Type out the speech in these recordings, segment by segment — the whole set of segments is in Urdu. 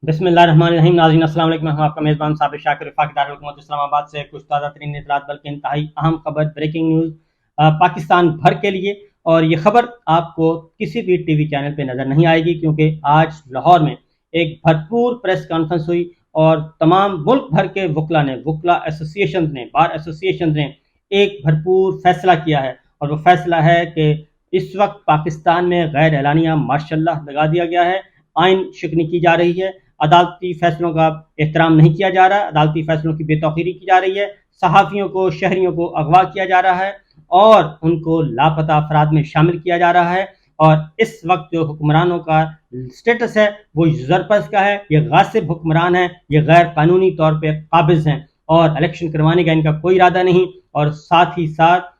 بسم اللہ الرحمن الرحیم. ناظرین السلام علیکم. میں ہوں آپ کا میزبان صابر شاکر وفاقی دارالحکومت اسلام آباد سے کچھ تازہ ترین اطلاعات بلکہ انتہائی اہم خبر، بریکنگ نیوز پاکستان بھر کے لیے. اور یہ خبر آپ کو کسی بھی ٹی وی چینل پہ نظر نہیں آئے گی، کیونکہ آج لاہور میں ایک بھرپور پریس کانفرنس ہوئی اور تمام ملک بھر کے وکلا ایسوسیشن نے، بار ایسوسیشن نے ایک بھرپور فیصلہ کیا ہے. اور وہ فیصلہ ہے کہ اس وقت پاکستان میں غیر اعلانیہ مارشل لگا دیا گیا ہے، آئین شکنی کی جا رہی ہے، عدالتی فیصلوں کا احترام نہیں کیا جا رہا، عدالتی فیصلوں کی بے توقیری کی جا رہی ہے، صحافیوں کو، شہریوں کو اغوا کیا جا رہا ہے اور ان کو لاپتہ افراد میں شامل کیا جا رہا ہے. اور اس وقت جو حکمرانوں کا سٹیٹس ہے وہ یوزرپرس کا ہے، یہ غاصب حکمران ہیں، یہ غیر قانونی طور پہ قابض ہیں اور الیکشن کروانے کا ان کا کوئی ارادہ نہیں. اور ساتھ ہی ساتھ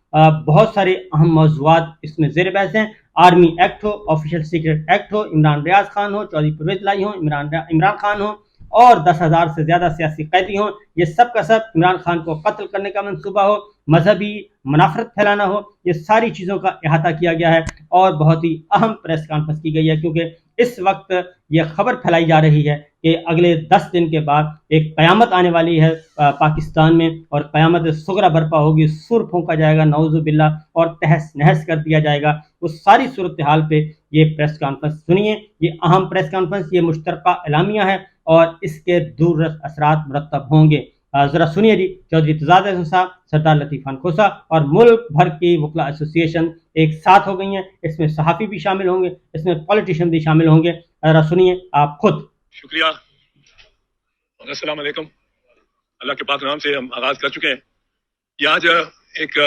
بہت سارے اہم موضوعات اس میں زیر بحث ہیں. آرمی ایکٹ ہو، آفیشل سیکرٹ ایکٹ ہو، عمران ریاض خان ہو، چودھری پرویز لائی ہوں، عمران خان ہو اور 10,000 سے زیادہ سیاسی قیدی ہوں، یہ سب کا سب عمران خان کو قتل کرنے کا منصوبہ ہو، مذہبی منافرت پھیلانا ہو، یہ ساری چیزوں کا احاطہ کیا گیا ہے. اور بہت ہی اہم پریس کانفرنس کی گئی ہے، کیونکہ اس وقت یہ خبر پھیلائی جا رہی ہے کہ اگلے 10 دن کے بعد ایک قیامت آنے والی ہے پاکستان میں، اور قیامت صغریٰ برپا ہوگی، سر پھونکا جائے گا نعوذ باللہ اور تہس نہس کر دیا جائے گا. اس ساری صورتحال پہ یہ پریس کانفرنس سنیے. یہ اہم پریس کانفرنس، یہ مشترکہ اعلامیہ ہے اور اس کے دور اثرات مرتب ہوں گے. ذرا سنیے جی. چودھری تزاد احسن صاحب، سردار لطیف خان کھوسا اور ملک بھر کی وکلا ایسوسیشن ایک ساتھ ہو گئی ہیں. اس میں صحافی بھی شامل ہوں گے، اس میں پولیٹیشین بھی شامل ہوں گے. ذرا سنیے آپ خود. شکریہ. السلام علیکم. اللہ کے پاک نام سے ہم آغاز کر چکے ہیں. یہ آج ایک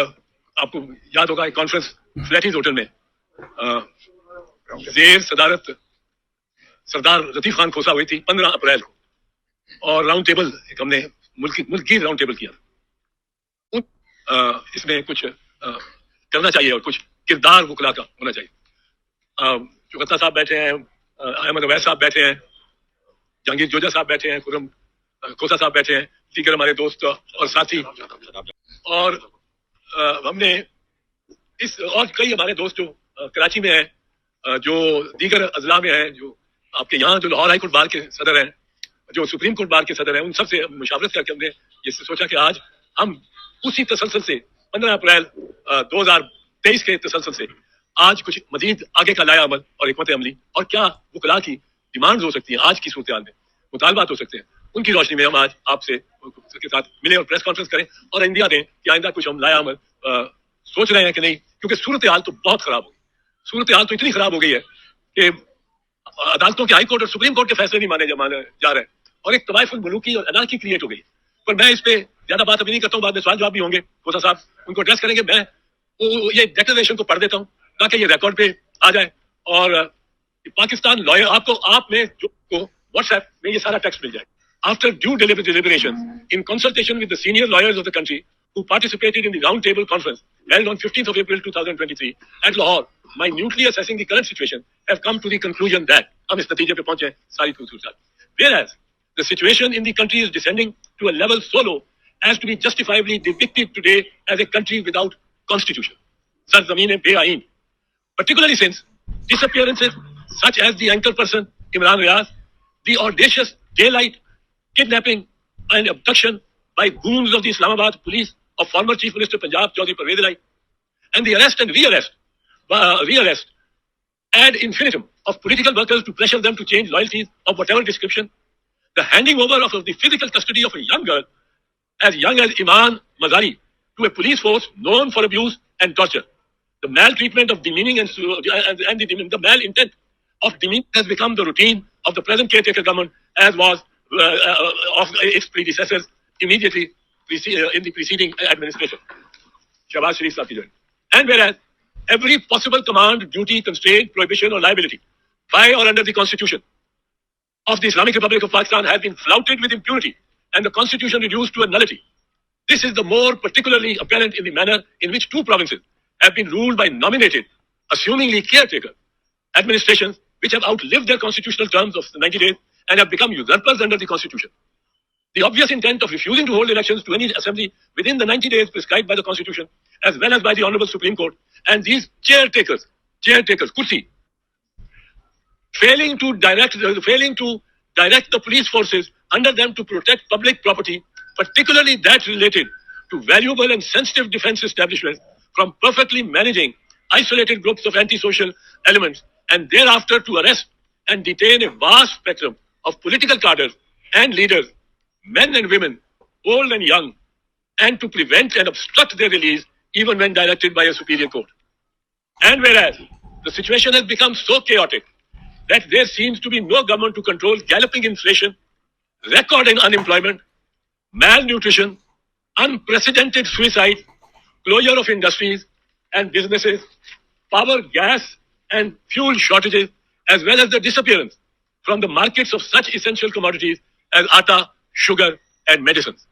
آپ کو یاد ہوگا ایک کانفرنس فلیٹیز ہوٹل میں زیر صدارت سردار لطیف خان کھوسا ہوئی تھی 15 اپریل کو، اور راؤنڈ ٹیبل ایک ہم نے ملک کی راؤنڈ ٹیبل کیا. اس میں کچھ کرنا چاہیے اور کچھ کردار وکلا کا ہونا چاہیے. جو غطا صاحب بیٹھے ہیں، احمد اویس صاحب بیٹھے ہیں، جہانگیر جوجا صاحب بیٹھے ہیں، خرم کھوسا صاحب بیٹھے ہیں، دیگر ہمارے دوست اور ساتھی، اور ہم نے اور کئی ہمارے دوست جو کراچی میں ہیں، جو دیگر اضلاع میں ہیں، جو آپ کے یہاں جو لاہور ہائی کورٹ بار کے صدر ہیں، جو سپریم کورٹ بار کے صدر ہیں، ان سب سے مشاورت کر کے ہم نے یہ سوچا کہ آج ہم اسی تسلسل سے 15 اپریل 2023 کے تسلسل سے آج کچھ مزید آگے کا لایا عمل اور حکمت عملی اور کیا وکلا کی ڈیمانڈز ہو سکتی ہیں، آج کی صورتحال میں مطالبات ہو سکتے ہیں، ان کی روشنی میں ہم آج آپ سے کے ساتھ ملیں اور پریس کانفرنس کریں اور اندیا دیں کہ آئندہ کچھ ہم لایا عمل سوچ رہے ہیں کہ نہیں. کیونکہ صورتحال تو بہت خراب ہو گئی، صورتحال تو اتنی خراب ہو گئی ہے کہ عدالتوں کے ہائی کورٹ اور سپریم کورٹ کے فیصلے نہیں مانے جا رہے ہیں اور ایک طوائف الملوکی اور انارکی کریٹ ہو گئی. پر میں اس پہ زیادہ بات ابھی نہیں کرتا ہوں، بعد میں سوال جواب بھی ہوں گے، کھوسا صاحب ان کو ایڈریس کریں گے. میں یہ ڈیکلریشن کو پڑھ دیتا ہوں تاکہ یہ ریکارڈ پہ آ جائے. اور پاکستان لائر آپ میں جو واٹس ایپ میں یہ سارا ٹیکسٹ مل جائے. After due deliberations, in consultation with the senior lawyers of the country who participated in the round table conference held on 15th of April 2023 at Lahore, minutely assessing the current situation, have come to the conclusion that hum is natije pe pahunche sari khubsurat. Whereas the situation in the country is descending to a level so low as to be justifiably depicted today as a country without constitution, sarzameen be ain, particularly since disappearances such as the anchor person Imran Riaz, the audacious daylight kidnapping and abduction by goons of the Islamabad police of former Chief Minister Punjab Chaudhry Parvez Rai, and the arrest and rearrest ad infinitum of political workers to pressure them to change loyalties of whatever description, the handing over of the physical custody of a young girl as young as Iman Mazari to a police force known for abuse and torture, the maltreatment of demeaning and the malintent of demeaning has become the routine of the present caretaker government, as was of its predecessors immediately in the preceding administration. Shahbaz Sharif Sati joined. And whereas every possible command, duty, constraint, prohibition or liability by or under the Constitution of the Islamic Republic of Pakistan has been flouted with impunity and the Constitution reduced to a nullity, this is the more particularly apparent in the manner in which two provinces have been ruled by nominated, assumingly caretaker administrations which have outlived their constitutional terms of 90 days and have become usurpers under the Constitution. The obvious intent of refusing to hold elections to any assembly within the 90 days prescribed by the Constitution, as well as by the Honourable Supreme Court, and these chair takers, kursi, failing to direct the police forces under them to protect public property, particularly that related to valuable and sensitive defense establishments, from perfectly managing isolated groups of antisocial elements, and thereafter to arrest and detain a vast spectrum of political cadres and leaders, men and women, old and young, and to prevent and obstruct their release even when directed by a superior court. And whereas the situation has become so chaotic that there seems to be no government to control galloping inflation, record in unemployment, malnutrition, unprecedented suicide, closure of industries and businesses, power, gas and fuel shortages, as well as the disappearance from the markets of such essential commodities as atta, sugar and medicines.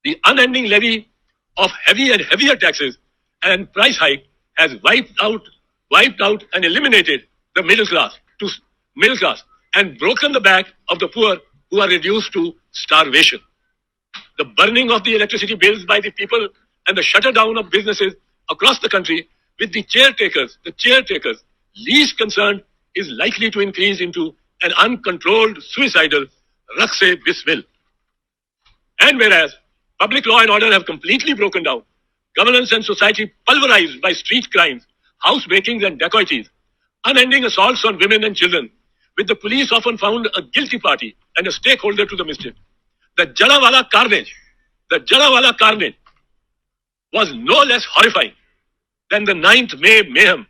The unending levy of heavy and heavier taxes and price hike has wiped out and eliminated the middle class and broken the back of the poor, who are reduced to starvation. The burning of the electricity bills by the people and the shutter down of businesses across the country with the caretakers least concerned is likely to increase into an uncontrolled suicidal rakse bismil. And whereas public law and order have completely broken down, governance and society pulverized by street crimes, housebreakings and dacoities, unending assaults on women and children, with the police often found a guilty party and a stakeholder to the mischief. The Jallianwala carnage was no less horrifying than the 9th May mayhem,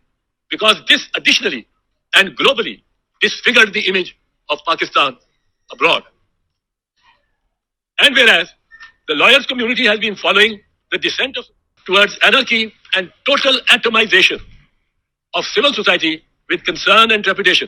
because this additionally and globally disfigured the image of Pakistan abroad. And whereas the lawyers community has been following the descent towards anarchy and total atomization of civil society with concern and trepidation.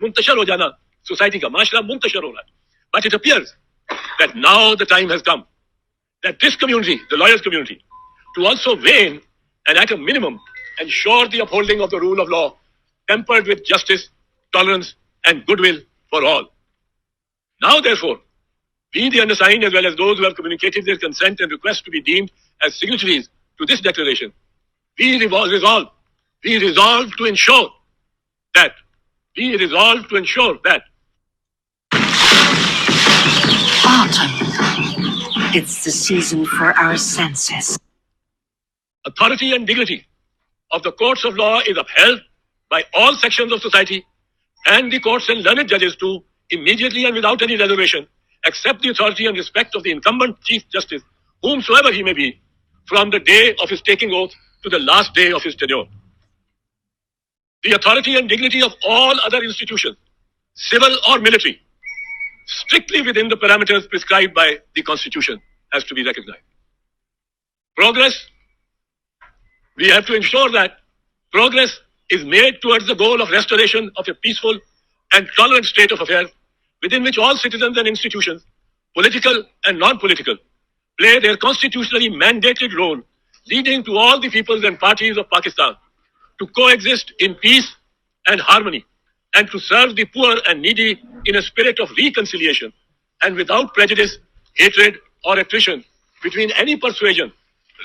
muntashar ho jana, society ka maashra muntashar ho raha hai. But it appears that now the time has come that this community, the lawyers community, to also weigh in and at a minimum ensure the upholding of the rule of law, tempered with justice, tolerance and goodwill for all. Now therefore, we the undersigned, as well as those who have communicated their consent and request to be deemed as signatories to this declaration, we resolve to ensure that autumn. It's the season for our senses. Authority and dignity of the courts of law is upheld by all sections of society, and the courts and learned judges to immediately and without any reservation accept the authority and respect of the incumbent Chief Justice, whomsoever he may be, from the day of his taking oath to the last day of his tenure. The authority and dignity of all other institutions, civil or military, strictly within the parameters prescribed by the Constitution, has to be recognized. Progress, we have to ensure that progress is made towards the goal of restoration of a peaceful and tolerant state of affairs, within which all citizens and institutions, political and non-political, play their constitutionally mandated role, leading to all the peoples and parties of Pakistan to coexist in peace and harmony, and to serve the poor and needy in a spirit of reconciliation and without prejudice, hatred or attrition between any persuasion,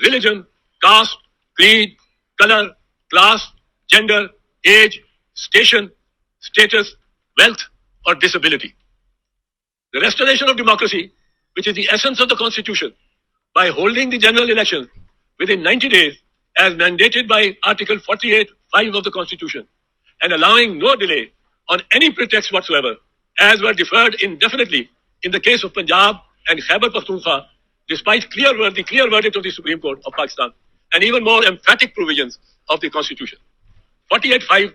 religion, caste, creed, color, class, gender, age, station, status, wealth or disability. The restoration of democracy, which is the essence of the Constitution, by holding the general elections within 90 days as mandated by Article 48(5) of the Constitution, and allowing no delay on any pretext whatsoever, as were deferred indefinitely in the case of Punjab and Khyber Pakhtunkhwa, despite the clear verdict of the Supreme Court of Pakistan, and even more emphatic provisions of the Constitution. 48(5)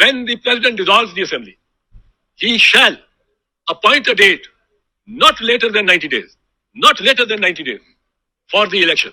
when the President dissolves the Assembly, he shall appoint a date not later than 90 days for the election.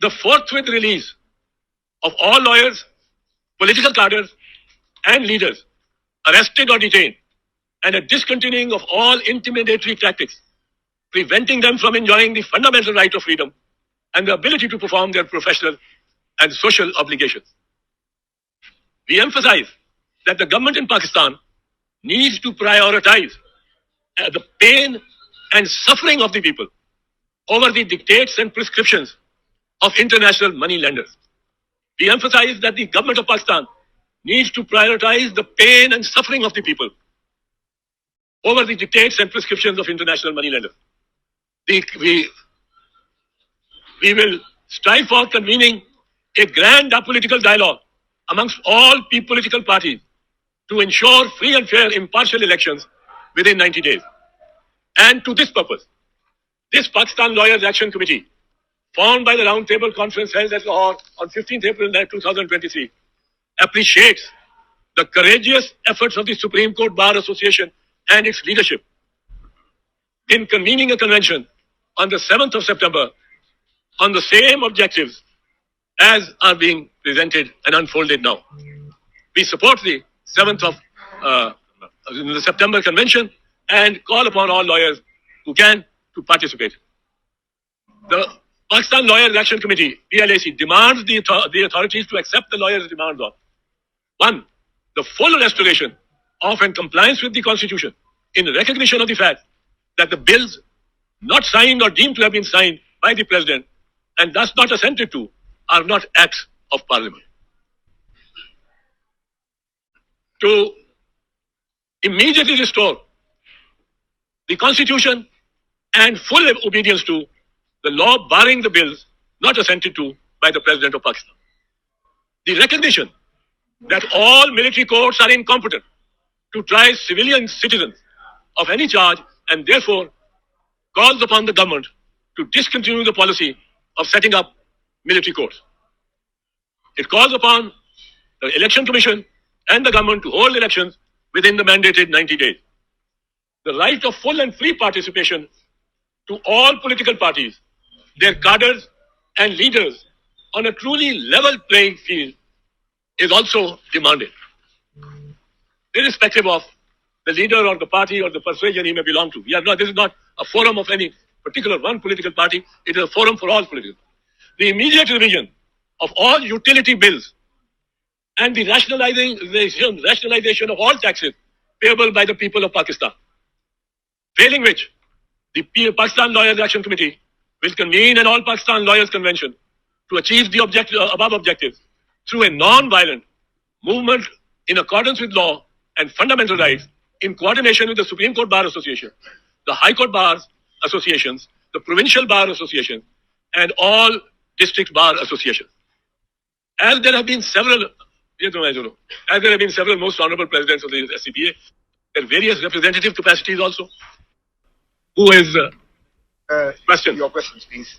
The forthwith release of all lawyers, political cadres and leaders arrested or detained, and a discontinuing of all intimidatory tactics, preventing them from enjoying the fundamental right of freedom and the ability to perform their professional and social obligations. We emphasize that the government in Pakistan needs to prioritize the pain and suffering of the people over the dictates and prescriptions of international money lenders. We emphasize that the government of Pakistan needs to prioritize the pain and suffering of the people over the dictates and prescriptions of international money lenders. We will strive for convening a grand political dialogue amongst all political parties to ensure free and fair impartial elections within 90 days. And to this purpose, this Pakistan Lawyers Action Committee, formed by the Round Table Conference held at Lahore on 15th April 2023, appreciates the courageous efforts of the Supreme Court Bar Association and its leadership in convening a convention on the 7th of September on the same objectives as are being presented and unfolded now. We support the 7th of the September convention and call upon all lawyers who can to participate. The Pakistan Lawyers Action Committee, PLAC, demands the authorities to accept the lawyers' demands on 1. The full restoration of and compliance with the Constitution in recognition of the fact that the bills not signed or deemed to have been signed by the President and thus not assented to are not acts of Parliament. To immediately restore the Constitution and full obedience to the law barring the bills not assented to by the President of Pakistan. The recognition that all military courts are incompetent to try civilian citizens of any charge and therefore calls upon the government to discontinue the policy of setting up military courts. It calls upon the Election Commission and the government to hold elections within the mandated 90 days. The right of full and free participation to all political parties, their cadres and leaders on a truly level playing field is also demanded. Irrespective of the leader or the party or the persuasion he may belong to. This is not a forum of any particular one political party. It is a forum for all political. The immediate revision of all utility bills and the rationalization of all taxes payable by the people of Pakistan. Failing which, the Pakistan Lawyers Action Committee will convene an All-Pakistan Lawyers Convention to achieve the above objectives through a non-violent movement in accordance with law and fundamental rights in coordination with the Supreme Court Bar Association, the High Court Bars Associations, the Provincial Bar Association, and all district bar associations. As there have been several most honorable presidents of the SCPA, their various representative capacities also. Who is question? Your questions, please.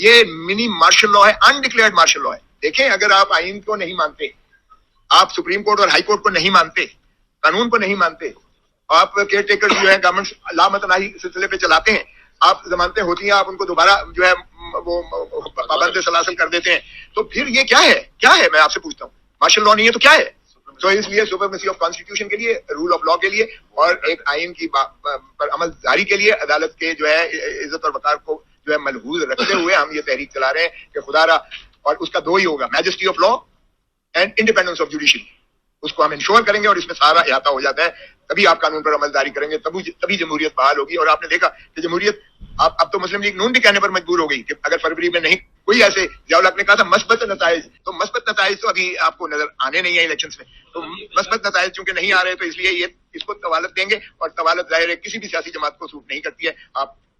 یہ منی مارشل لا ہے, انڈکلیئرڈ مارشل لا ہے. دیکھیں اگر آپ آئین کو نہیں مانتے, آپ سپریم کورٹ اور ہائی کورٹ کو نہیں مانتے, قانون کو نہیں مانتے, آپ کیئر ٹیکر جو ہے گورنمنٹ لامتناہی سلسلے پہ چلاتے ہیں, آپ ضمانتیں ہوتی ہیں آپ ان کو دوبارہ جو ہے وہ پابند سلاسل کر دیتے ہیں, تو پھر یہ کیا ہے؟ کیا ہے میں آپ سے پوچھتا ہوں, مارشل لا نہیں ہے تو کیا ہے؟ تو اس لیے سپریمیسی آف کانسٹیٹیوشن کے لیے, رول آف لا کے لیے اور ایک آئین کی پر عمل جاری کے لیے عدالت کے جو ہے عزت اور وقار کو جو ہے ملحوظ رکھتے ہوئے ہم یہ تحریک چلا رہے ہیں کہ خدا را, اور اس کا دو ہی ہوگا, majesty of law and independence of judiciary. اس کو ہم انشور کریں گے اور اس میں سارا احاطہ ہو جاتا ہے, تبھی آپ قانون پر عمل جاری کریں گے, تبھی جمہوریت بحال ہوگی. اور آپ نے دیکھا کہ جمہوریت اب تو مسلم لیگ نون بھی کہنے پر مجبور ہو گئی کہ اگر فروری میں نہیں کوئی ایسے, ضیاء الحق نے کہا تھا مثبت نتائج, تو مثبت نتائج تو ابھی آپ کو نظر آنے نہیں ہے الیکشنز میں, تو مثبت نتائج چونکہ نہیں آ رہے تو اس لیے یہ اس کو طوالت دیں گے, اور طوالت ظاہر ہے کسی بھی سیاسی جماعت کو سوٹ نہیں کرتی ہے.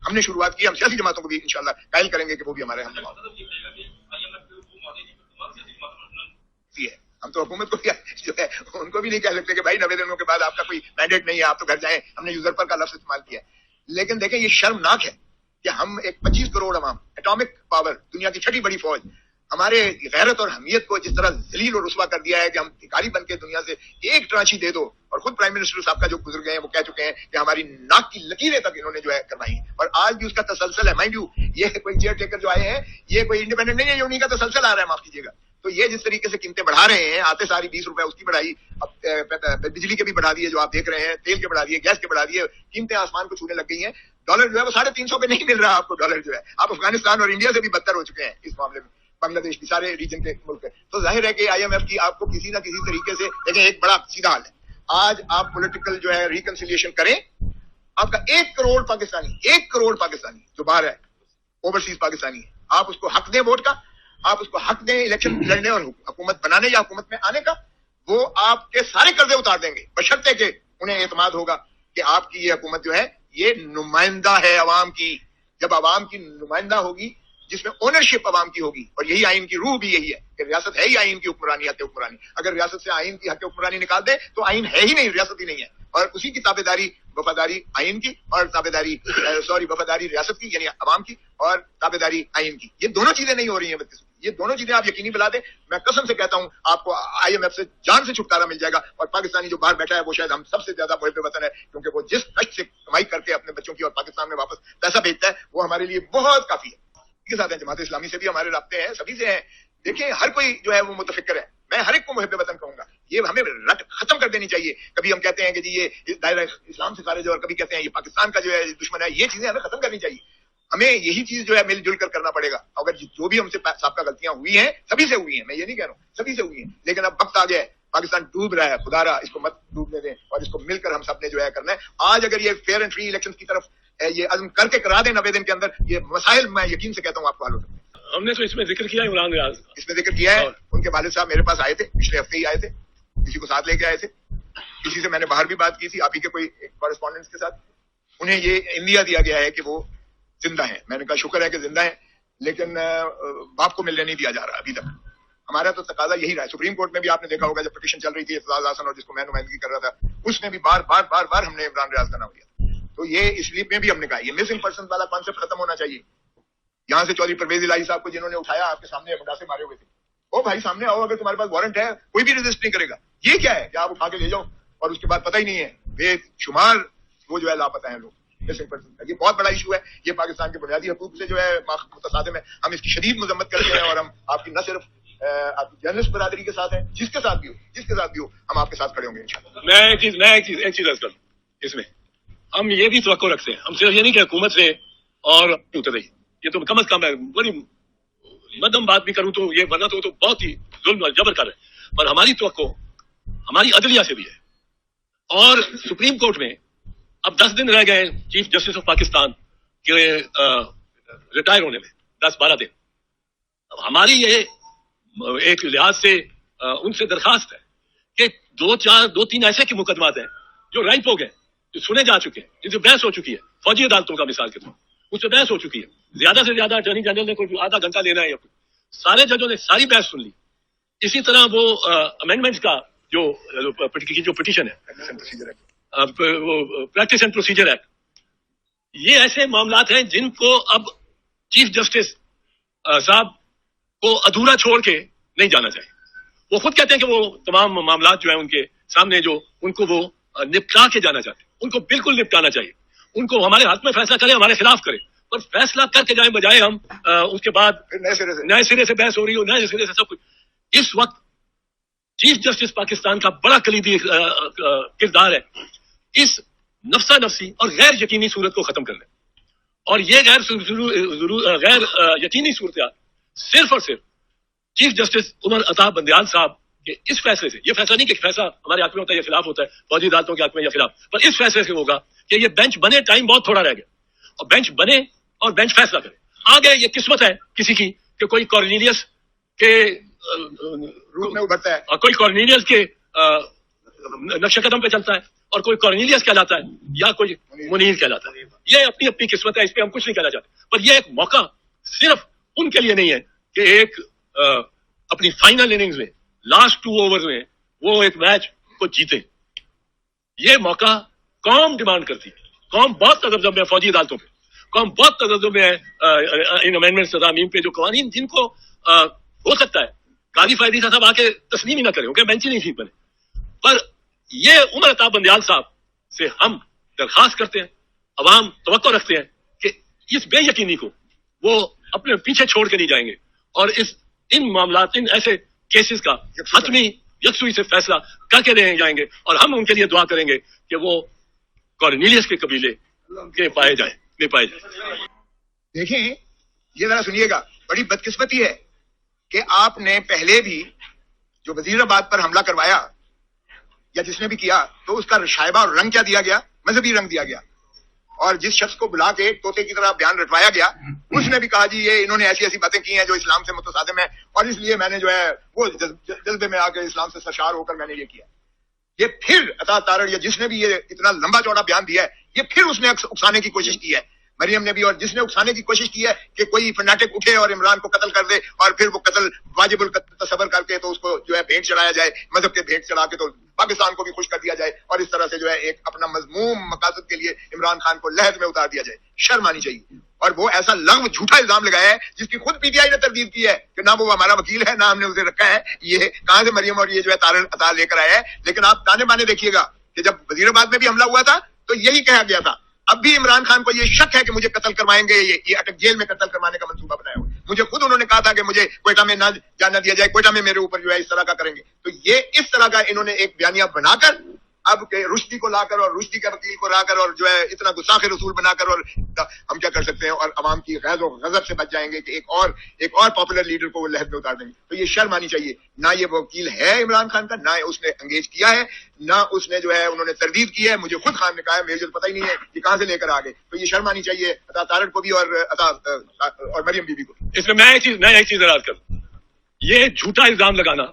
ہم نے شروعات کی, ہم سیاسی جماعتوں کو بھی انشاءاللہ قائل کریں گے کہ وہ بھی ہمارے ہم ہم تو حکومت کو جو ہے ان کو بھی نہیں کہہ سکتے کہ بھائی 90 دنوں کے بعد آپ کا کوئی مینڈیٹ نہیں ہے, آپ تو گھر جائیں. ہم نے یوزر پر کا لفظ استعمال کیا ہے, لیکن دیکھیں یہ شرمناک ہے کہ ہم ایک 25 کروڑ عوام, ایٹامک پاور, دنیا کی چھٹی بڑی فوج, ہمارے غیرت اور حمیت کو جس طرح ذلیل اور رسوا کر دیا ہے کہ ہم بھکاری بن کے دنیا سے ایک ٹرانچی دے دو. اور خود پرائم منسٹر صاحب کا جو گزر گئے ہیں وہ کہہ چکے ہیں کہ ہماری ناک کی لکیریں تک انہوں نے جو ہے کروائی ہیں, اور آج بھی اس کا تسلسل ہے. مائنڈ یو یہ کوئی چیئر ٹیکر جو آئے ہیں یہ کوئی انڈیپینڈنٹ نہیں ہے, یہ انہیں کا تسلسل آ رہا ہے, معاف کیجیے گا. تو یہ جس طریقے سے قیمتیں بڑھا رہے ہیں, آتے ساری 20 روپے اس کی بڑھائی, اب بجلی کے بھی بڑھا دیے جو آپ دیکھ رہے ہیں, تیل کے بڑھا دیے, گیس کے بڑھا دیے, قیمتیں آسمان کو چھونے لگ گئی ہیں. ڈالر جو ہے وہ 350 پہ نہیں مل رہا آپ کو, ڈالر جو ہے آپ افغانستان اور انڈیا سے بھی بدتر ہو چکے ہیں اس معاملے میں, بنگلہ دیش بھی, سارے ریجن کے ملک ہیں. تو ظاہر ہے کہ آئی ایم ایف کی آپ کو کسی نہ کسی طریقے سے, لیکن ایک بڑا سیدھا حال ہے, آج آپ پولیٹیکل جو ہے ریکنسیلیشن کریں, آپ کا 1 کروڑ پاکستانی جو باہر ہے, اوورسیز پاکستانی ہے, آپ اس کو حق دیں ووٹ کا, آپ اس کو حق دیں الیکشن لڑنے اور حکومت بنانے یا حکومت میں آنے کا, وہ آپ کے سارے قرضے اتار دیں گے, بشرطے کہ انہیں اعتماد ہوگا کہ آپ کی یہ حکومت جو ہے یہ نمائندہ ہے عوام کی. جب عوام کی نمائندہ ہوگی جس میں اونرشپ عوام کی ہوگی, اور یہی آئین کی روح بھی یہی ہے کہ ریاست ہے ہی آئین کی حکمرانی, حق حکمرانی. اگر ریاست سے آئین کی حق حکمرانی نکال دے تو آئین ہے ہی نہیں, ریاست ہی نہیں ہے, اور اسی کی تابعداری وفاداری آئین کی, اور وفاداری ریاست کی یعنی عوام کی, اور تابعداری آئین کی. یہ دونوں چیزیں نہیں ہو رہی ہیں بدقسمتی, یہ دونوں چیزیں آپ یقینی بلا دیں. میں قسم سے کہتا ہوں آپ کو آئی ایم ایف سے جان سے چھٹکارا مل جائے گا, اور پاکستانی جو باہر بیٹھا ہے وہ شاید ہم سب سے زیادہ محب وطن ہے, کیونکہ وہ جس کشٹ سے کمائی کر کے اپنے بچوں کی اور پاکستان میں واپس پیسہ بھیجتا ہے وہ ہمارے لیے بہت کافی ہے. کے ساتھ ہیں, جماعت اسلامی سے بھی ہمارے رابطے ہیں, سبھی سے ہیں. دیکھیں ہر کوئی جو ہے وہ متفکر ہے, میں ہر ایک کو محب وطن کہوں گا. یہ ہمیں رٹ ختم کر دینی چاہیے. کبھی ہم کہتے ہیں کہ جی یہ دائرہ اسلام سے خارج ہے, اور کبھی کہتے ہیں یہ پاکستان کا جو ہے دشمن ہے. یہ چیزیں ہمیں ختم کرنی چاہیے. ہمیں یہی چیز جو ہے مل جل کر کرنا پڑے گا. اگر جو بھی ہم سے سابقہ غلطیاں ہوئی ہیں سبھی سے ہوئی ہیں, میں یہ نہیں کہہ رہا ہوں, سبھی سے ہوئی ہیں, لیکن اب وقت آ گیا ہے, پاکستان ڈوب رہا ہے, خدا را اس کو مت ڈوبنے دیں, اور اس کو مل کر ہم سب نے جو ہے کرنا ہے. آج اگر یہ فیئر اینڈ فری الیکشن کی طرف یہ عزم کر کے کرا دیں 90 دن کے اندر, یہ مسائل میں یقین سے کہتا ہوں آپ کو حل ہو سکتے ہیں. ہم نے تو اس میں ذکر کیا ہے عمران ریاض, اس میں ذکر کیا ہے. ان کے والد صاحب میرے پاس آئے تھے, پچھلے ہفتے ہی آئے تھے, کسی کو ساتھ لے کے آئے تھے, کسی سے میں نے باہر بھی بات کی تھی آپ ہی کے کوئی کورسپونڈنٹس کے ساتھ. انہیں یہ اندیا دیا گیا ہے کہ وہ زندہ ہیں. میں نے کہا شکر ہے کہ زندہ ہیں, لیکن باپ کو ملنے نہیں دیا جا رہا ابھی تک. ہمارا تو تقاضا یہی رہا ہے. سپریم کورٹ میں بھی آپ نے دیکھا ہوگا جب پٹیشن چل رہی تھی اعتزاز حسن اور جس کو میں نمائندگی کر رہا تھا, اس میں بھی بار بار ہم نے عمران ریاض کا نام لیا. تو یہ اس لیے میں بھی ہم نے کہا یہ مسنگ پرسن والا کانسیپٹ ختم ہونا چاہیے. یہاں سے چودھری پرویز الہی صاحب کو جنہوں نے اٹھایا آپ کے سامنے مڈاسے مارے ہوئے تھے, او بھائی سامنے آؤ, اگر تمہارے پاس وارنٹ ہے کوئی بھی ریزسٹ نہیں کرے گا. یہ کیا ہے کہ آپ اٹھا کے لے جاؤ اور اس کے بعد پتہ ہی نہیں ہے, بے شمار وہ جو ہے لاپتہ ہیں لوگ. یہ بہت بڑا ایشو ہے, یہ پاکستان کے بنیادی حقوق سے جو ہے متصادم ہے. ہم اس کی شدید مذمت کرتے ہیں, اور ہم آپ کی نہ صرف آپ کی جرنلسٹ برادری کے ساتھ ہیں, جس کے ساتھ بھی ہو ہم آپ کے ساتھ کھڑے ہوں گے انشاءاللہ. میں ایک چیز عرض کروں, اس میں ہم یہ بھی توقع رکھتے ہیں, ہم صرف یہ نہیں کہ حکومت سے اور اتر رہی, یہ تو کم از کم ہے, بڑی مدم بات بھی کروں تو یہ, ورنہ تو بہت ہی ظلم اور جبر کر رہے ہیں. پر ہماری توقع ہماری عدلیہ سے بھی ہے, اور سپریم کورٹ میں اب 10 دن رہ گئے چیف جسٹس آف پاکستان کے ریٹائر ہونے میں, 10-12 دن. ہماری یہ ایک لحاظ سے ان سے درخواست ہے کہ 2-3 ایسے کے مقدمات ہیں جو رائپ ہو گئے, جو سنے جا چکے ہیں, جن سے بحث ہو چکی ہے, فوجی عدالتوں کا مثال کے طور اس سے بحث ہو چکی ہے. زیادہ سے زیادہ اٹارنی جنرل نے کوئی آدھا گھنٹہ لینا ہے, سارے ججوں نے ساری بحث سن لی. اسی طرح وہ امینڈمنٹس کا جو پٹیشن ہے, وہ پریکٹس اینڈ پروسیجر ایکٹ, یہ ایسے معاملات ہیں جن کو اب چیف جسٹس صاحب کو ادھورا چھوڑ کے نہیں جانا چاہیے. وہ خود کہتے ہیں کہ وہ تمام معاملات جو ہیں ان کے سامنے جو ان کو وہ نپٹا کے جانا چاہتے ہیں. ان کو بالکل نپٹانا چاہیے. ان کو ہمارے ہاتھ میں فیصلہ کرے, ہمارے خلاف کرے, پر فیصلہ کر کے جائیں بجائے ہم اس کے بعد نئے سرے سے بحث ہو رہی ہو, نئے سرے سے سب کچھ. اس وقت چیف جسٹس پاکستان کا بڑا کلیدی کردار ہے اس نفسا نفسی اور غیر یقینی صورت کو ختم کرنے. اور یہ غیر یقینی صورتحال صرف اور صرف چیف جسٹس عمر عطا بندیال صاحب کے اس فیصلے سے, یہ فیصلہ نہیں کہ فیصلہ ہمارے ہاتھ میں ہوتا ہے یا خلاف ہوتا ہے, فوجی عدالتوں کے ہاتھ میں یا خلاف, پر اس فیصلے سے ہوگا کہ یہ بینچ بنے, ٹائم بہت تھوڑا رہ گیا, اور بینچ بنے اور بینچ فیصلہ کرے. آگے یہ قسمت ہے کسی کی کہ کوئی کارنیلیس کے روپ میں ابھرتا ہے, اور کوئی کارنیلیس کے نقش قدم پہ چلتا ہے, اور کوئی کارنیلیس کہلاتا ہے یا کوئی منیر کہلاتا ہے. یہ اپنی اپنی قسمت ہے, اس پہ ہم کچھ نہیں کہنا چاہتے. پر یہ ایک موقع صرف ان کے لیے نہیں ہے کہ ایک اپنی فائنل اننگز میں لاسٹ 2 اوورز میں وہ ایک میچ کو جیتے. یہ موقع قوم ڈیمانڈ کرتی ہے. قوم بہت تذبذب میں ہے فوجی عدالتوں پہ, قوم بہت تذبذب میں ہے ان امینڈمنٹس ترامیم پہ, جو قوانین جن کو ہو سکتا ہے قاضی فائدی صاحب آ کے تسلیم ہی نہ کریں کیونکہ بینچ ہی نہیں ٹھیک بنے. پر یہ عمر عطا بندیال صاحب سے ہم درخواست کرتے ہیں, عوام توقع رکھتے ہیں کہ اس بے یقینی کو وہ اپنے پیچھے چھوڑ کے نہیں جائیں گے, اور ان معاملات, ان ایسے کیسز کا حتمی یکسوئی سے فیصلہ کر کے جائیں گے, اور ہم ان کے لیے دعا کریں گے کہ وہ کارنیلیس کے قبیلے کے پائے جائیں. دیکھیں یہ ذرا سنیے گا, بڑی بدقسمتی ہے کہ آپ نے پہلے بھی جو وزیر آباد پر حملہ کروایا یا جس نے بھی کیا تو اس کا شائبہ اور رنگ کیا دیا گیا, مذہبی رنگ دیا گیا, اور جس شخص کو بلا کے طوطے کی طرح بیان رٹوایا گیا اس نے بھی کہا جی یہ انہوں نے ایسی ایسی باتیں کی ہیں جو اسلام سے متصادم ہیں, اور اس لیے میں نے جو ہے وہ جذبے میں آ کے اسلام سے سرشار ہو کر میں نے یہ کیا. یہ پھر عطا تارڑ یا جس نے بھی یہ اتنا لمبا چوڑا بیان دیا ہے, یہ پھر اس نے اکسانے کی کوشش کی ہے, مریم نے بھی, اور جس نے اکسانے کی کوشش کی ہے کہ کوئی فناٹک اٹھے اور عمران کو قتل کر دے, اور پھر وہ قتل واجب التصور کر کے تو اس کو جو ہے بھیٹ چڑھایا جائے, مذہب کے بھیٹ چڑھا کے تو پاکستان کو بھی خوش کر دیا جائے, اور اس طرح سے جو ہے ایک اپنا مذموم مقاصد کے لیے عمران خان کو لحد میں اتار دیا جائے. شرم آنی چاہیے. اور وہ ایسا لغو جھوٹا الزام لگایا ہے جس کی خود پی ٹی آئی نے تردید کی ہے کہ نہ وہ ہمارا وکیل ہے نہ ہم نے اسے رکھا ہے, یہ کہاں سے مریم اور یہ جو ہے تارن عطا لے کر آیا ہے. لیکن آپ تانے بانے دیکھیے گا کہ جب وزیر آباد میں بھی حملہ ہوا تھا تو یہی کہا گیا تھا, اب بھی عمران خان کو یہ شک ہے کہ مجھے قتل کروائیں گے, یہ اٹک جیل میں قتل کروانے کا منصوبہ بنایا ہوا. مجھے خود انہوں نے کہا تھا کہ مجھے کوئٹہ میں نہ جانا دیا جائے, کوئٹہ میں میرے اوپر جو ہے اس طرح کا کریں گے. تو یہ اس طرح کا انہوں نے ایک بیانیہ بنا کر اب کہ رشدی کو لا کر اور رشدی کے وکیل کو لا کر اور جو ہے اتنا گستاخ رسول بنا کر, اور ہم کیا کر سکتے ہیں, اور عوام کی غیظ و غضب سے بچ جائیں گے کہ ایک اور پاپولر لیڈر کو وہ لحد میں اتار دیں گے. تو یہ شرم آنی چاہیے. نہ یہ وکیل ہے عمران خان کا, نہ اس نے انگیج کیا ہے, نہ اس نے جو ہے انہوں نے تردید کی ہے. مجھے خود خان نے کہا ہے, مجھے پتہ ہی نہیں ہے کہ کہاں سے لے کر آ گئے. تو یہ شرم آنی چاہیے عطا تارڑ کو بھی اور مریم بی بی کو. اس میں میں ایک چیز اراد کروں, یہ جھوٹا الزام لگانا,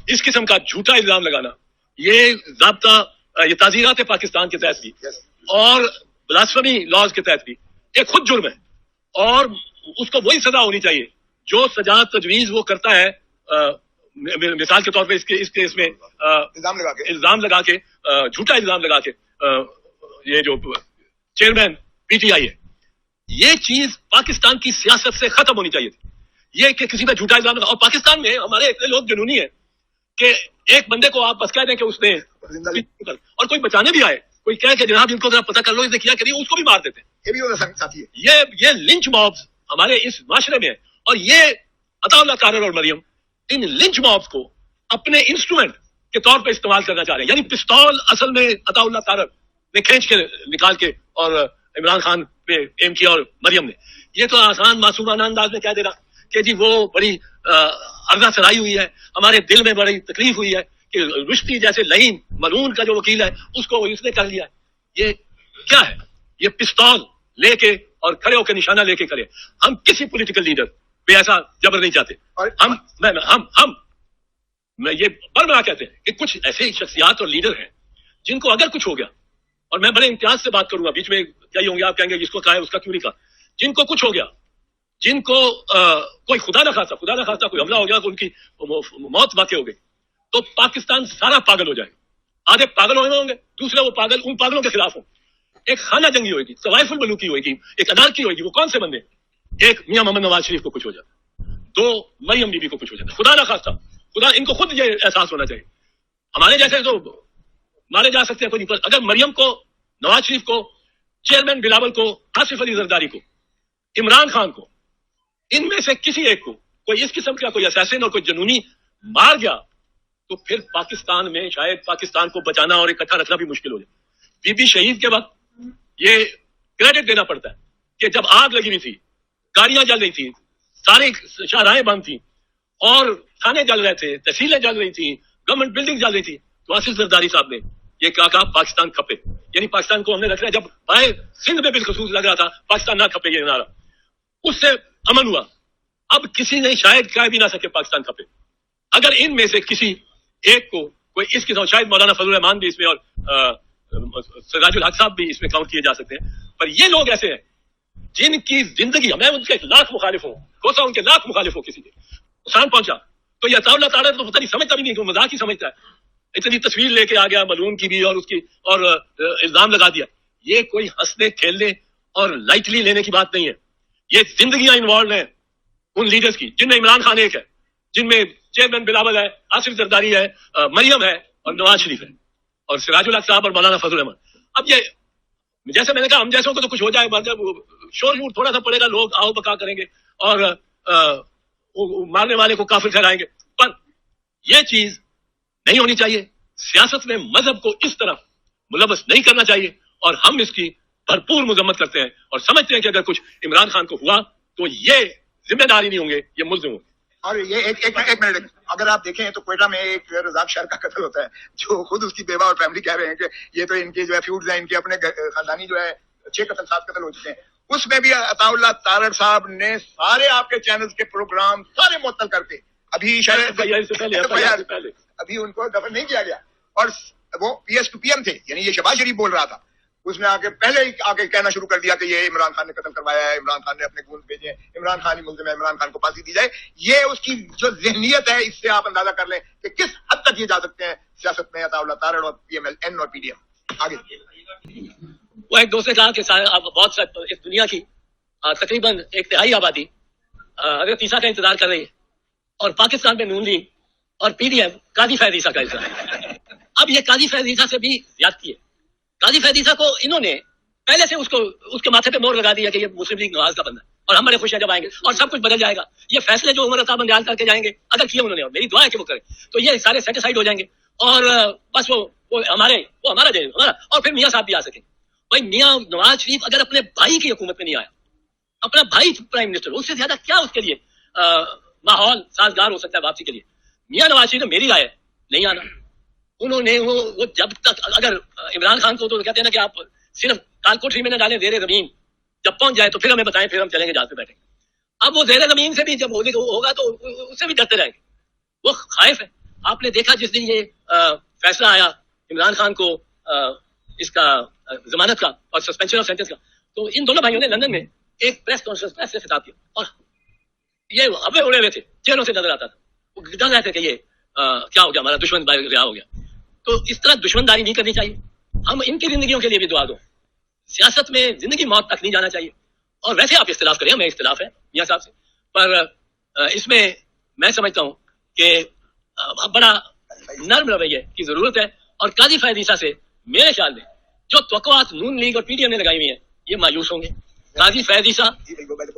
اس قسم کا جھوٹا الزام لگانا, یہ ضابطہ, یہ تعزیرات پاکستان کے تحت بھی اور بلاسفمی لاز کے تحت بھی ایک خود جرم ہے, اور اس کو وہی سزا ہونی چاہیے جو سزا تجویز وہ کرتا ہے. مثال کے طور پہ اس میں الزام لگا کے جھوٹا الزام لگا کے یہ جو چیئرمین پی ٹی آئی ہے, یہ چیز پاکستان کی سیاست سے ختم ہونی چاہیے تھی. یہ کہ کسی پہ جھوٹا الزام لگا, اور پاکستان میں ہمارے اتنے لوگ جنونی ہیں کہ ایک بندے کو آپ بس کہہ دیں کہ اس نے, اور کوئی بچانے بھی آئے, کوئی کہے کہ جناب ان کو ذرا پتہ کر لو اس نے کیا کری, اس کو بھی مار دیتے ہیں. یہ بھی ساتھی ہے. یہ لنچ مابز ہمارے اس معاشرے میں ہے, اور یہ عطا اللہ تارڑ اور مریم ان لنچ مابز کو اپنے انسٹرومنٹ کے طور پہ استعمال کرنا چاہ رہے ہیں. یعنی پستول اصل میں عطا اللہ تارڑ نے کھینچ کے نکال کے اور عمران خان پہ ایم کیا, اور مریم نے یہ تو آسان معصومانہ انداز میں کہہ دے رہا کہ جی وہ بڑی عرضہ سرائی ہوئی ہے, ہمارے دل میں بڑی تکلیف ہوئی ہے کہ رشتی جیسے لعین ملعون کا جو وکیل ہے اس کو اس نے کر لیا. یہ کیا ہے, یہ پستول لے کے اور کھڑے ہو کے نشانہ لے کے کرے. ہم کسی پولیٹیکل لیڈر پہ ایسا جبر نہیں چاہتے. میں یہ بڑا کہتے ہیں کہ کچھ ایسے شخصیات اور لیڈر ہیں جن کو اگر کچھ ہو گیا, اور میں بڑے امتیاز سے بات کروں گا, بیچ میں کئی ہوں گے آپ کہیں گے جس کو کہا ہے اس کا کیوں نہیں کہا, جن کو کچھ ہو گیا, جن کو کوئی خدا نہ خاصا کوئی حملہ ہو گیا, ان کی موت واقع ہو گئی, تو پاکستان سارا پاگل ہو جائے گا. آدھے پاگل ہوئے ہوں گے, دوسرے وہ پاگل ان پاگلوں کے خلاف ہوں. ایک خانہ جنگی ہوئے گی, طوائف الملوکی ہوئے گی, ایک انارکی ہوئے گی. وہ کون سے بندے, ایک میاں محمد نواز شریف کو کچھ ہو جاتا ہے, 2 مریم بی بی کو کچھ ہو جاتا ہے, خدا نہ خواستہ, خدا ان کو خود یہ احساس ہونا چاہیے. ہمارے جیسے تو مارے جا سکتے ہیں کوئی نہیں, اگر مریم کو, نواز شریف کو, چیئرمین بلاول کو, آصف علی زرداری کو, عمران خان کو, ان میں سے کسی ایک کو کوئی اس قسم کا کوئی اسیسن اور کوئی جنونی مار گیا تو پھر پاکستان میں شاید پاکستان کو بچانا اور اکٹھا رکھنا بھی مشکل ہو جائے. بی بی شہید کے وقت یہ کریڈٹ دینا پڑتا ہے کہ جب آگ لگی ہوئی تھی, گاڑیاں جل رہی تھیں, ساری شاہراہیں بند تھیں, اور تھانے جل رہے تھے, تحصیلیں جل رہی تھیں, گورنمنٹ بلڈنگ جل رہی تھی, تو آصف زرداری صاحب نے یہ کہا پاکستان کھپے, یعنی پاکستان کو ہم نے رکھنا ہے. جب بائیں سندھ میں بالخصوص لگ رہا تھا پاکستان نہ کھپے یہ نعرہ, اس سے امن ہوا. اب کسی نے شاید کہہ بھی نہ سکے پاکستان کھپے. اگر ان میں سے کسی ایک کو کوئی اس قسم, شاید مولانا فضل الرحمان بھی اس میں اور سراج الحق صاحب بھی اس میں کاؤنٹ کیے جا سکتے ہیں, پر یہ لوگ ایسے ہیں جن کی زندگی, میں ان کے لاکھ مخالف ہوں, کوسا ان کے لاکھ مخالف ہوں, کسی کے نقصان پہنچا تو یہ اللہ تعالیٰ تو پتہ نہیں سمجھتا بھی نہیں, کہ مذاق ہی سمجھتا ہے. اتنی تصویر لے کے آ گیا ملعون کی بھی, اور اس کی اور الزام لگا دیا. یہ کوئی ہنسنے کھیلنے اور لائٹلی لینے کی بات نہیں ہے. یہ زندگیاں انوالوڈ ہیں ان لیڈرز کی, جن میں عمران خان ایک ہے, جن میں چیئرمین بلاول ہے, آصف زرداری ہے, مریم ہے, اور نواز شریف ہے, اور سراج الحق صاحب اور مولانا فضل الرحمان. اب یہ جیسے میں نے کہا, ہم جیسوں کو تو کچھ ہو جائے, شور شور تھوڑا سا پڑے گا, لوگ آؤ بکا کریں گے اور مارنے والے کو کافر ٹھہرائیں گے, پر یہ چیز نہیں ہونی چاہیے. سیاست میں مذہب کو اس طرح ملوث نہیں کرنا چاہیے, اور ہم اس کی بھرپور مذمت کرتے ہیں اور سمجھتے ہیں کہ اگر کچھ عمران خان کو ہوا تو یہ ذمہ داری نہیں ہوں گے, یہ ملزم ہوں گے. اور یہ ایک منٹ, اگر آپ دیکھیں تو کوئٹہ میں ایک رزاق شہر کا قتل ہوتا ہے, جو خود اس کی بیوہ اور فیملی کہہ رہے ہیں کہ یہ تو ان کے جو ہے فیوڈز ہیں, ان کے اپنے خاندانی جو ہے 6 قتل 7 قتل ہو چکے ہیں. اس میں بھی عطا اللہ تارڑ صاحب نے سارے آپ کے چینلز کے پروگرام سارے معطل کر کے, ابھی شاید ابھی ان کو دفن نہیں کیا گیا, اور وہ P S to P M تھے, یعنی یہ شہباز شریف بول رہا تھا, اس نے پہلے ہی آ کے کہنا شروع کر دیا کہ یہ عمران خان نے قتل کروایا ہے, عمران خان نے اپنے گونز بھیجے, عمران خان ہی ملزم ہے, عمران خان کو پھانسی دی جائے. یہ اس کی جو ذہنیت ہے, اس سے آپ اندازہ کر لیں کہ کس حد تک یہ جا سکتے ہیں سیاست میں عطا اللہ تارڑ اور پی ایم ایل این اور پی ڈی ایم. آگے وہ ایک دوست نے کہا کہ بہت سا اس دنیا کی تقریباً 1/3 آبادی حضرت عیسیٰ کا انتظار کر رہی ہے, اور پاکستان میں نون لیگ اور پی ڈی ایم قاضی فیض عیسیٰ کا انتظار. اب یہ قاضی فیض عیسیٰ سے بھی زیادتی ہے. قاضی فیض عیسیٰ کو انہوں نے پہلے سے اس کے ماتھے پہ مور لگا دیا کہ یہ مسلم لیگ نواز کا بندہ ہے, اور ہم بڑے خوش ہیں جب آئیں گے اور سب کچھ بدل جائے گا. یہ فیصلے جو عمر صاحب بندیال کر کے جائیں گے, اگر کیے انہوں نے, اور میری دعا ہے کہ وہ کریں, تو یہ سارے سیٹسفائڈ ہو جائیں گے, اور بس وہ ہمارا جائے ہمارا, اور پھر میاں صاحب بھی آ سکیں. بھائی میاں نواز شریف اگر اپنے بھائی کی حکومت میں نہیں آیا, اپنا بھائی پرائم منسٹر, اس سے زیادہ کیا اس کے لیے ماحول سازگار ہو سکتا ہے واپسی کے لیے. میاں نواز شریف نے میری رائے نہیں آنا. انہوں نے وہ جب تک, اگر عمران خان کو تو کہتے ہیں نا کہ آپ صرف کال کوٹری میں نہ ڈالیں, زیر زمین جب پہنچ جائے تو پھر ہمیں بتائیں, پھر ہم چلیں گے جہاز پہ بیٹھیں گے. اب وہ زیر زمین سے بھی جب ہوگا تو اس سے بھی ڈرتے رہیں گے, وہ خائف ہے. آپ نے دیکھا جس دن یہ فیصلہ آیا عمران خان کو اس کا ضمانت کا اور سسپینشن آف سینٹنس کا, تو ان دونوں بھائیوں نے لندن میں ایک پریس کانفرنس سے خطاب کیا, اور یہ ابے اڑے ہوئے تھے, چہروں سے نظر آتا تھا, وہ ڈر رہے تھے کہ یہ کیا ہو گیا, ہمارا دشمن رہا ہو گیا. تو اس طرح دشمنداری نہیں کرنی چاہیے. ہم ان کی زندگیوں کے لیے بھی دعا دو. سیاست میں زندگی موت تک نہیں جانا چاہیے. اور ویسے آپ اختلاف کریں, ہمیں اختلاف ہے میاں صاحب سے, پر اس میں میں سمجھتا ہوں کہ بڑا نرم رویے کی ضرورت ہے. اور قاضی فیض عیسیٰ سے میرے خیال میں جو توقعات نون لیگ اور پی ڈی ایم نے لگائی ہوئی ہیں, یہ مایوس ہوں گے. قاضی فیض عیسیٰ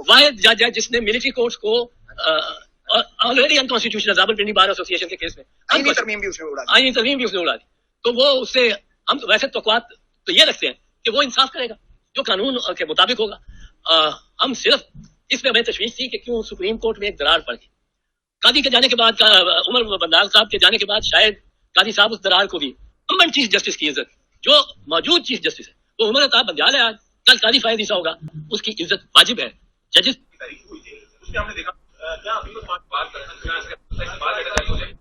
واحد جج ہے جس نے ملٹری کورٹس کو آلریڈی انکانسٹیٹیوشنل زابل پنڈی بار ایسوسی ایشن کے کیس میں آئینی ترمیم بھی اس نے اڑا دی. تو وہ اس سے ہم ویسے توقعات تو یہ رکھتے ہیں کہ وہ انصاف کرے گا جو قانون کے مطابق ہوگا. ہم صرف اس میں ہمیں تشویش تھی کہ کیوں سپریم کورٹ میں ایک درار پڑ گئی. قاضی کے جانے کے بعد, عمر بندال صاحب کے جانے کے بعد, شاید قاضی صاحب اس درار کو بھی امن چیف جسٹس کی عزت, جو موجود چیف جسٹس ہے وہ عمر صاحب بندیال ہے, آج کل قاضی فیض عیسیٰ ہوگا, اس کی عزت واجب ہے. ججز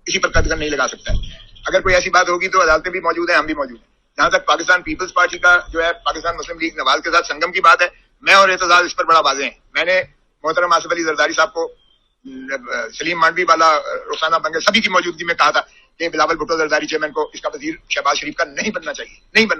کسی پر قدغن نہیں لگا سکتا ہے. اگر کوئی ایسی بات ہوگی تو عدالتیں بھی موجود ہیں, ہم بھی موجود ہیں. جہاں تک پاکستان پیپلز پارٹی کا جو ہے پاکستان مسلم لیگ نواز کے ساتھ سنگم کی بات ہے, میں اور اعتزاز اس پر بڑا واضح ہیں. میں نے محترم آصف علی زرداری صاحب کو, سلیم مانڈوی والا, رخسانہ بنگل, سبھی کی موجودگی میں کہا تھا کہ بلاول بھٹو زرداری چیئرمین کو اس کا وزیر شہباز شریف کا نہیں بننا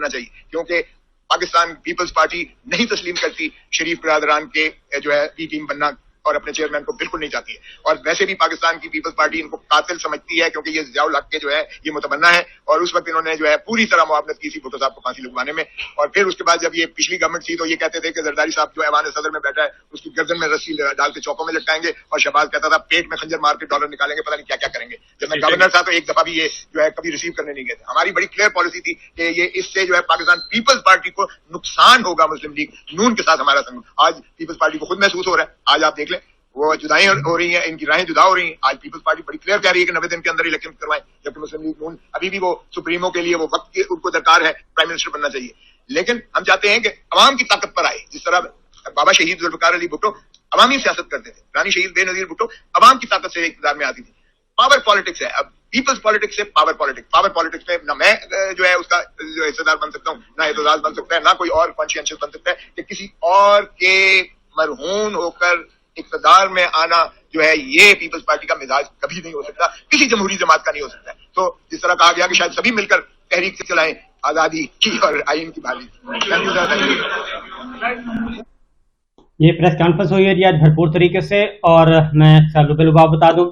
چاہیے, کیونکہ پاکستان پیپلز پارٹی نہیں تسلیم کرتی شریف برادران کے جو ہے بی ٹیم بننا اور اپنے چیئرمین کو بالکل نہیں چاہتی ہے. اور ویسے بھی پاکستان کی پیپلز پارٹی ان کو قاتل سمجھتی ہے کیونکہ یہ ضیاء الحق کے جو ہے یہ متبنہ ہے, اور اس وقت انہوں نے جو ہے پوری طرح معاونت کی تھی بھٹو صاحب کو پھانسی لگوانے میں. اور پھر اس کے بعد جب یہ پچھلی گورنمنٹ تھی تو یہ کہتے تھے کہ زرداری صاحب جو ایوان صدر میں بیٹھا ہے اس کی گردن میں رسی ڈال کے چوکوں میں لٹکائیں گے, اور شہباز کہتا تھا پیٹ میں خنجر مار کے ڈالر نکالیں گے, پتہ نہیں کیا کیا کریں گے. جب میں گورنر تھا تو ایک دفعہ بھی یہ جو ہے کبھی ریسیو کرنے نہیں گئے تھے. ہماری بڑی کلیئر پالیسی تھی کہ یہ اس سے جو ہے پاکستان پیپلز پارٹی کو نقصان ہوگا, مسلم لیگ نون کے ساتھ ہمارا سنگ. آج پیپلز پارٹی کو خود محسوس ہو رہا ہے, آج آپ دیکھ لیں وہ جدائیں ہو رہی ہیں, ان کی راہیں جدا ہو رہی ہیں. آج پیپلز پارٹی بڑی کلیئر کہہ رہی ہے کہ 90 دن کے اندر الیکشن کروائیں, جبکہ مسلم لیگ نون ابھی بھی وہ سپریمو کے لیے وہ وقت کی ان کو درکار ہے, پرائم منسٹر بننا چاہیے. لیکن ہم چاہتے ہیں کہ عوام کی طاقت پر آئے, جس طرح بابا شہید ذوالفقار علی بھٹو عوامی سیاست کرتے تھے, رانی شہید بے نظیر بھٹو عوام کی طاقت سے اقتدار میں آتی تھی. پاور پالیٹکس ہے اب, پیپلز پالیٹکس سے پاور پالیٹکس. پاور پالیٹکس میں نہ میں جو ہے اس کا جو حصے دار بن سکتا ہوں, نہ اعتزاز بن سکتا ہے, نہ کوئی اور کانشینشیس بن سکتا ہے کہ کسی اور کے مرہون ہو کر اقتدار میں آنا جو ہے یہ پیپلز پارٹی کا مزاج کبھی نہیں ہو سکتا, کسی جمہوری جماعت کا نہیں ہو سکتا ہے. تو جس طرح کہا گیا کہ شاید سبھی مل کر تحریک سے چلائیں آزادی کی اور آئین کی بحالی. یہ پریس کانفرنس ہوئی ہے جی آج بھرپور طریقے سے, اور میں لباب بتا دوں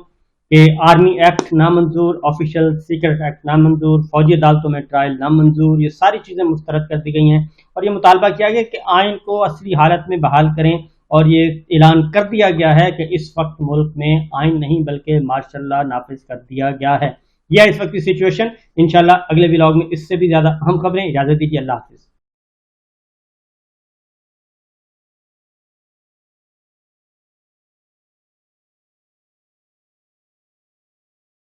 کہ آرمی ایکٹ نامنظور, آفیشیل سیکرٹ ایکٹ نامنظور, فوجی عدالتوں میں ٹرائل نامنظور, یہ ساری چیزیں مسترد کر دی گئی ہیں. اور یہ مطالبہ کیا گیا کہ آئین کو اصلی حالت میں بحال کریں, اور یہ اعلان کر دیا گیا ہے کہ اس وقت ملک میں آئین نہیں بلکہ مارشل لا نافذ کر دیا گیا ہے. یہ ہے اس وقت کی سچویشن. انشاءاللہ اگلے ولاگ میں اس سے بھی زیادہ اہم خبریں. اجازت دیجیے, اللہ حافظ.